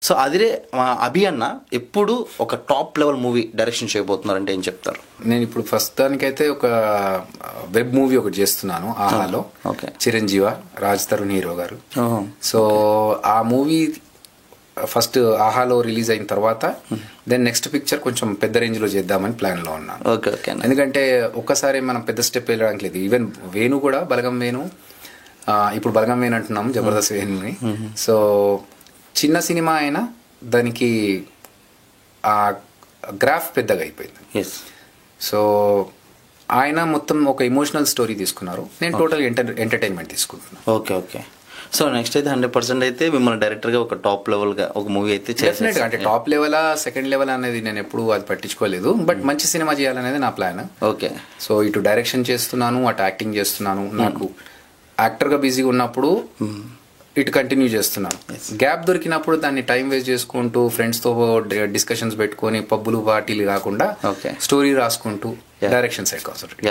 So అదిరే అభి అన్న ఎప్పుడు ఒక టాప్ లెవెల్ మూవీ డైరెక్షన్ చేయబోతున్నారంటే ఏం చెప్తారు? నేను ఇప్పుడు ప్రస్తుతానికైతే ఒక వెబ్ మూవీ ఒకటి చేస్తున్నాను ఆహాలో. చిరంజీవ, రాజ్ తరుణ్ హీరో గారు. సో ఆ మూవీ ఫస్ట్ ఆహాలో రిలీజ్ అయిన తర్వాత దెన్ నెక్స్ట్ పిక్చర్ కొంచెం పెద్ద రేంజ్ లో చేద్దామని ప్లాన్ లో ఉన్నాను. ఎందుకంటే ఒక్కసారి మనం పెద్ద స్టెప్ వెళ్ళడానికి లేదు. ఈవెన్ వేణు కూడా బలగం వేణు, ఇప్పుడు బలగం వేణు అంటున్నాం, జబర్దస్త్ వేణుని. సో చిన్న సినిమా అయినా దానికి ఆ గ్రాఫ్ పెద్దగా అయిపోయింది. సో ఆయన మొత్తం ఒక ఎమోషనల్ స్టోరీ తీసుకున్నారు, నేను టోటల్ ఎంటర్టైన్మెంట్ తీసుకుంటున్నాను. ఓకే. సో నెక్స్ట్ అయితే 100% అయితే మిమ్మల్ని డైరెక్టర్ గా ఒక టాప్ లెవెల్ గా ఒక మూవీ అయితే డెఫినెట్గా, అంటే టాప్ లెవెలా సెకండ్ లెవెల్ అనేది నేను ఎప్పుడు అది పట్టించుకోలేదు, బట్ మంచి సినిమా చేయాలనేది నా ప్లాన్. ఓకే. సో ఇటు డైరెక్షన్ చేస్తున్నాను, అటు యాక్టింగ్ చేస్తున్నాను. నాకు యాక్టర్ గా బిజీగా ఉన్నప్పుడు ఇటు కంటిన్యూ చేస్తున్నాను. గ్యాప్ దొరికినప్పుడు దాన్ని టైం వేస్ట్ చేసుకుంటూ ఫ్రెండ్స్ తో డిస్కషన్స్ పెట్టుకొని పబ్బులు పార్టీలు కాకుండా స్టోరీ రాసుకుంటూ డైరెక్షన్ సైడ్ కాన్సంట్రేట్.